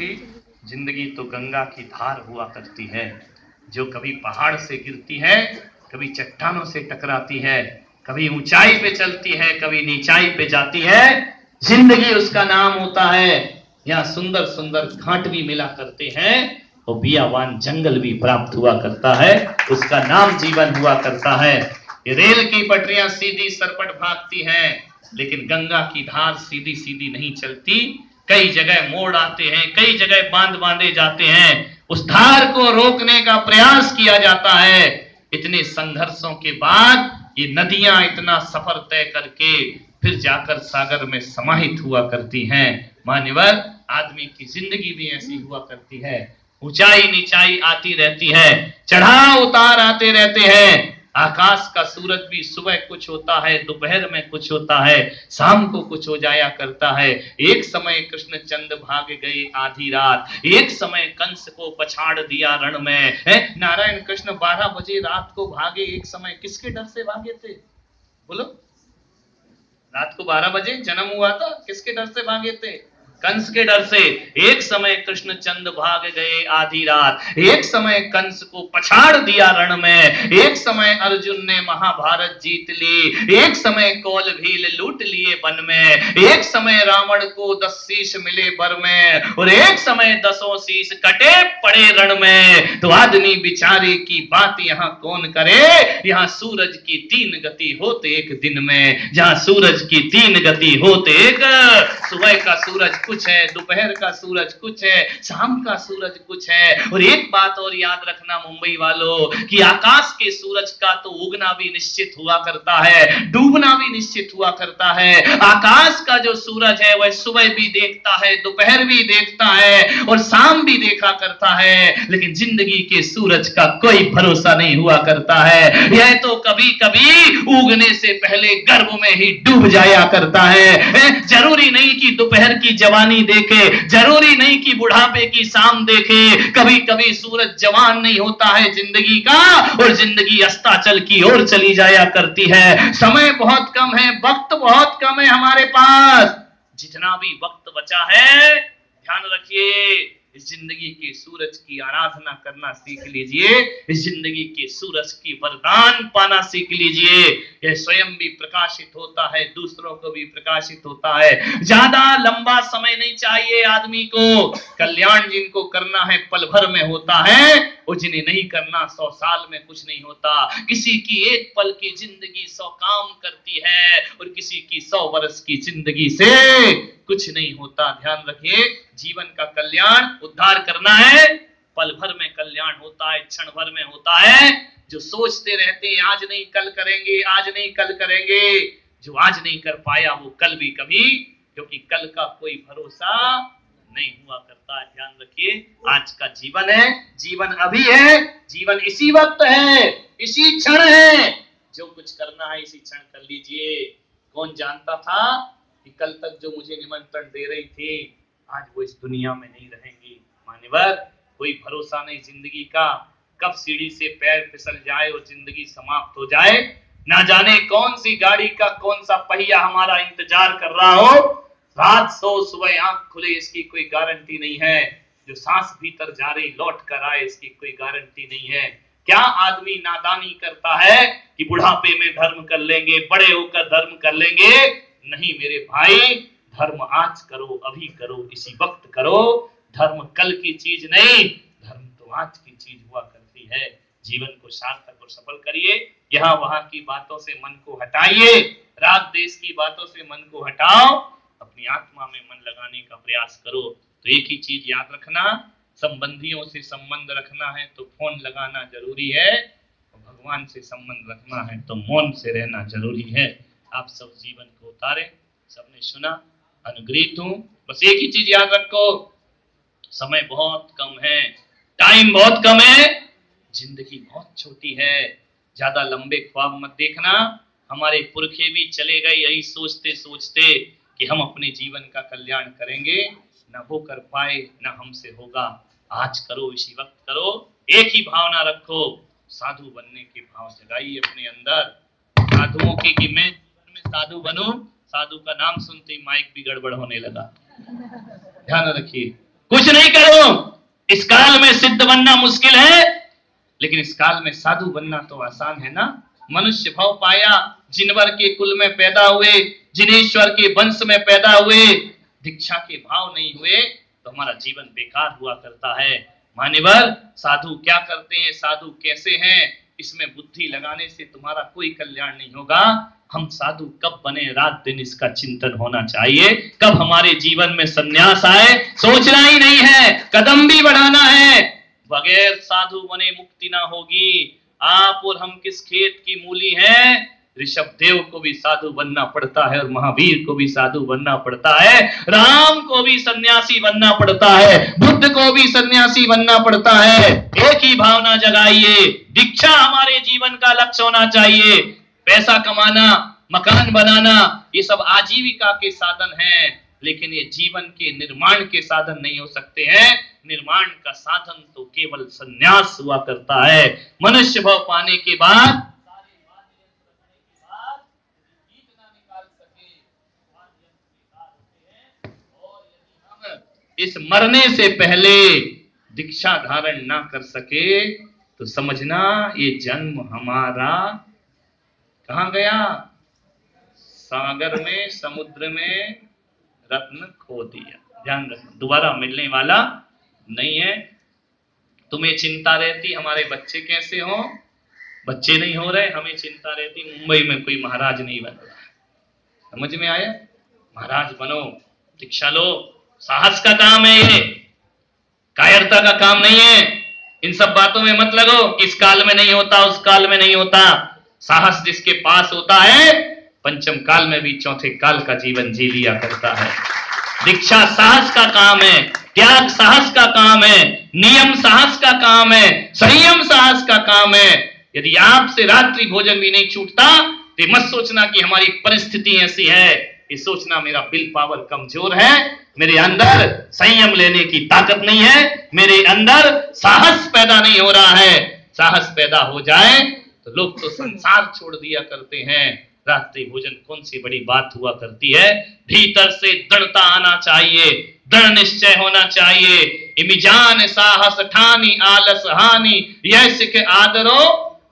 जिंदगी तो गंगा की धार हुआ करती है, जो कभी पहाड़ से गिरती है, कभी चट्टानों से टकराती है, कभी ऊंचाई पे चलती है, कभी नीचाई पे जाती है। जिंदगी उसका नाम होता है। यहाँ सुंदर सुंदर घाट भी मिला करते हैं और बियावान जंगल भी प्राप्त हुआ करता है, उसका नाम जीवन हुआ करता है। ये रेल की पटरियां सीधी सरपट भागती हैं, लेकिन गंगा की धार सीधी सीधी नहीं चलती। कई जगह मोड़ आते हैं, कई जगह बांध बांधे जाते हैं, उस धार को रोकने का प्रयास किया जाता है। इतने संघर्षों के बाद ये नदियां इतना सफर तय करके फिर जाकर सागर में समाहित हुआ करती हैं। मान्यवर, आदमी की जिंदगी भी ऐसी हुआ करती है, ऊंचाई नीचाई आती रहती है, चढ़ाव उतार आते रहते हैं। आकाश का सूरज भी सुबह कुछ होता है, दोपहर में कुछ होता है, शाम को कुछ हो जाया करता है। एक समय कृष्ण चंद भाग गए आधी रात, एक समय कंस को पछाड़ दिया रण में। नारायण कृष्ण 12 बजे रात को भागे, एक समय किसके डर से भागे थे? बोलो, रात को 12 बजे जन्म हुआ था, किसके डर से भागे थे? कंस के डर से। एक समय कृष्ण चंद भाग गए आधी रात, एक समय कंस को पछाड़ दिया रण में, एक समय अर्जुन ने महाभारत जीत ली, एक समय कौल भील लूट लिए वन में, एक समय रावण को 10 शीश मिले बर में, और एक समय 10 शीश कटे पड़े रण में। तो आदमी बिचारे की बात यहाँ कौन करे? यहाँ सूरज की 3 गति होते एक दिन में, जहाँ सूरज की 3 गति होते एक, सुबह का सूरज कुछ है, दोपहर का सूरज कुछ है, शाम का सूरज कुछ है। और एक बात और याद रखना मुंबई वालों, कि आकाश के सूरज का तो उगना भी निश्चित हुआ करता है, डूबना भी निश्चित हुआ करता है। आकाश का जो सूरज है वह सुबह भी देखता है, दोपहर भी देखता है और शाम भी देखा करता है, लेकिन जिंदगी के सूरज का कोई भरोसा नहीं हुआ करता है। यह तो कभी कभी उगने से पहले गर्भ में ही डूब जाया करता है। जरूरी नहीं कि दोपहर की जवानी देखे, जरूरी नहीं कि बुढ़ापे की शाम देखे। कभी कभी सूरज जवान नहीं होता है जिंदगी का, और जिंदगी अस्ताचल की ओर चली जाया करती है। समय बहुत कम है, वक्त बहुत कम है हमारे पास। जितना भी वक्त बचा है, ध्यान रखिए, इस जिंदगी के सूरज की आराधना करना सीख लीजिए, इस जिंदगी के सूरज की वरदान पाना सीख लीजिए। यह स्वयं भी प्रकाशित होता है, दूसरों को भी प्रकाशित होता है। ज्यादा लंबा समय नहीं चाहिए आदमी को। कल्याण जिनको करना है पल भर में होता है, और जिन्हें नहीं करना 100 साल में कुछ नहीं होता। किसी की एक पल की जिंदगी 100 काम करती है, और किसी की 100 वर्ष की जिंदगी से कुछ नहीं होता। ध्यान रखिए, जीवन का कल्याण उद्धार करना है, पल भर में कल्याण होता है, क्षण भर में होता है। जो सोचते रहते हैं आज नहीं कल करेंगे, आज नहीं कल करेंगे, जो आज नहीं कर पाया वो कल भी कभी, क्योंकि कल का कोई भरोसा नहीं हुआ करता है। ध्यान रखिए, आज का जीवन है, जीवन अभी है, जीवन इसी वक्त है, इसी क्षण है। जो कुछ करना है इसी क्षण कर लीजिए। कौन जानता था कि कल तक जो मुझे निमंत्रण दे रही थी आज वो इस दुनिया में नहीं रहेंगी। मान्यवर, कोई भरोसा नहीं जिंदगी का, कब सीढ़ी से पैर फिसल जाए और जिंदगी समाप्त हो जाए। ना जाने कौन सी गाड़ी का कौन सा पहिया हमारा इंतजार कर रहा हो। रात सो सुबह आंख खुले इसकी कोई गारंटी नहीं है। जो सांस भीतर जा रही लौट कर आए इसकी कोई गारंटी नहीं है। क्या आदमी नादानी करता है कि बुढ़ापे में धर्म कर लेंगे, बड़े होकर धर्म कर लेंगे? नहीं मेरे भाई, धर्म आज करो, अभी करो, इसी वक्त करो। धर्म कल की चीज नहीं, धर्म तो आज की चीज हुआ करती है। जीवन को सार्थक और सफल करिए। यहाँ वहां की बातों से मन को हटाइए, राग देश की बातों से मन को हटाओ, अपनी आत्मा में मन लगाने का प्रयास करो। तो एक ही चीज याद रखना, संबंधियों से संबंध रखना है तो फोन लगाना जरूरी है, और भगवान से संबंध रखना है तो मौन से रहना जरूरी है। आप सब जीवन को उतारे, सबने सुना, अनुग्रहित हूं। बस एक ही चीज याद रखो, समय बहुत कम है, टाइम बहुत कम है, जिंदगी बहुत छोटी है। ज्यादा लंबे ख्वाब मत देखना। हमारे पुरखे भी चले गए यही सोचते सोचते कि हम अपने जीवन का कल्याण करेंगे, ना वो कर पाए ना हमसे होगा। आज करो, इसी वक्त करो। एक ही भावना रखो, साधु बनने के भाव जगाइए अपने अंदर। साधुओं की कि मैं जीवन में साधु बनूं, साधु का नाम सुनते ही माइक भी गड़बड़ होने लगा। ध्यान रखिए, कुछ नहीं करो। इस काल में सिद्ध बनना मुश्किल है, लेकिन इस काल में साधु बनना तो आसान है ना। मनुष्य भाव पाया, जिनवर के कुल में पैदा हुए, जिनेश्वर के वंश में पैदा हुए, दीक्षा के भाव नहीं हुए तो हमारा जीवन बेकार हुआ करता है। मान्यवर, साधु क्या करते हैं, साधु कैसे हैं, इसमें बुद्धि लगाने से तुम्हारा कोई कल्याण नहीं होगा। हम साधु कब बने, रात दिन इसका चिंतन होना चाहिए। कब हमारे जीवन में संन्यास आए, सोचना ही नहीं है, कदम भी बढ़ाना है। बगैर साधु बने मुक्ति ना होगी। आप और हम किस खेत की मूली हैं। ऋषभ देव को भी साधु बनना पड़ता है और महावीर को भी साधु बनना पड़ता है, राम को भी सन्यासी बनना पड़ता है, बुद्ध को भी सन्यासी बनना पड़ता है। एक ही भावना जगाइए, दीक्षा हमारे जीवन का लक्ष्य होना चाहिए। पैसा कमाना, मकान बनाना, ये सब आजीविका के साधन हैं, लेकिन ये जीवन के निर्माण के साधन नहीं हो सकते हैं। निर्माण का साधन तो केवल सन्यास हुआ करता है। मनुष्य भाव पाने के बाद इस मरने से पहले दीक्षा धारण ना कर सके तो समझना ये जन्म हमारा कहां गया, सागर में, समुद्र में रत्न खो दिया। ध्यान रखना, दोबारा मिलने वाला नहीं है। तुम्हें चिंता रहती हमारे बच्चे कैसे हो, बच्चे नहीं हो रहे, हमें चिंता रहती मुंबई में कोई महाराज नहीं बन रहा। समझ में आया? महाराज बनो, दीक्षा लो, साहस का काम है ये, कायरता का काम नहीं है। इन सब बातों में मत लगो कि इस काल में नहीं होता, उस काल में नहीं होता। साहस जिसके पास होता है, पंचम काल में भी चौथे काल का जीवन जी लिया करता है। दीक्षा साहस का काम है, त्याग साहस का काम है, नियम साहस का काम है, संयम साहस का काम है। यदि आपसे रात्रि भोजन भी नहीं छूटता तो मत सोचना कि हमारी परिस्थिति ऐसी है, ये सोचना मेरा विल पावर कमजोर है, मेरे अंदर संयम लेने की ताकत नहीं है, मेरे अंदर साहस पैदा नहीं हो रहा है। साहस पैदा हो जाए तो लोग तो संसार छोड़ दिया करते हैं। रात्रि भोजन कौन सी बड़ी बात हुआ करती है। भीतर से दृढ़ता आना चाहिए, दृढ़ निश्चय होना चाहिए। इमिजान साहस ठानी आलस हानि, यह सिख आदरो,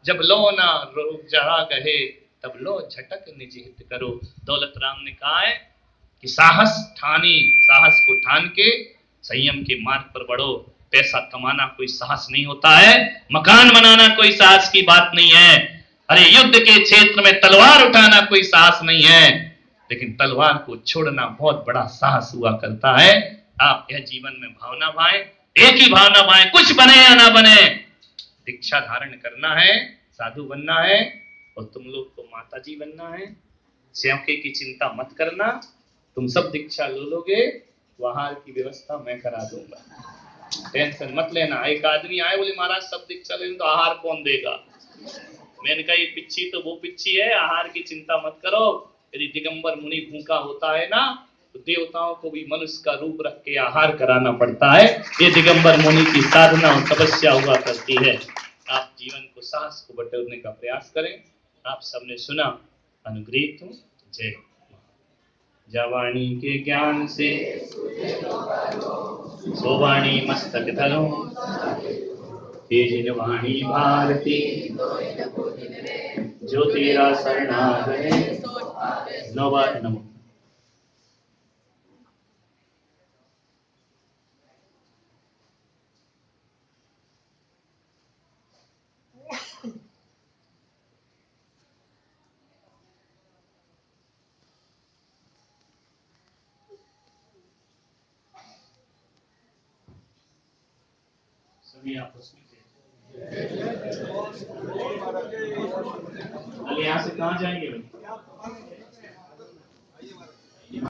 जब लो ना रोग जहा गहे तब लो झटक निज हित करो। दौलत राम ने कहा है कि साहस ठानी, साहस को ठान के संयम के मार्ग पर बढ़ो। पैसा कमाना कोई साहस नहीं होता है, मकान बनाना कोई साहस की बात नहीं है, अरे युद्ध के क्षेत्र में तलवार उठाना कोई साहस नहीं है, लेकिन तलवार को छोड़ना बहुत बड़ा साहस हुआ करता है। आप यह जीवन में भावना भाएं, एक ही भावना भाएं, कुछ बने या ना बने, दीक्षा धारण करना है, साधु बनना है, और तुम लोग को माता जी बनना है। सेवके की चिंता मत करना, तुम सब दीक्षा लो लोगे तो आहार की व्यवस्था मैं करा दूंगा, टेंशन मत लेना। एक आदमी आए बोले महाराज सब दीक्षा लेंगे तो आहार कौन देगा। मैंने कहा ये पिच्ची तो वो पिच्ची है, आहार की चिंता मत करो। यदि दिगंबर मुनि भूखा होता है ना तो देवताओं को भी मनुष्य का रूप रख के आहार कराना पड़ता है। ये दिगंबर मुनि की साधना और तपस्या हुआ करती है। आप जीवन को साहस को बटोरने का प्रयास करें। आप सबने सुना, अनुग्रहित हूं। जय। जवाणी के ज्ञान से सोवाणी मस्तक धरो, तेज वाणी भारती जो तेरा शरणागत नवाद नमो। सभी आपस में यहाँ से कहाँ जाएंगे भाई?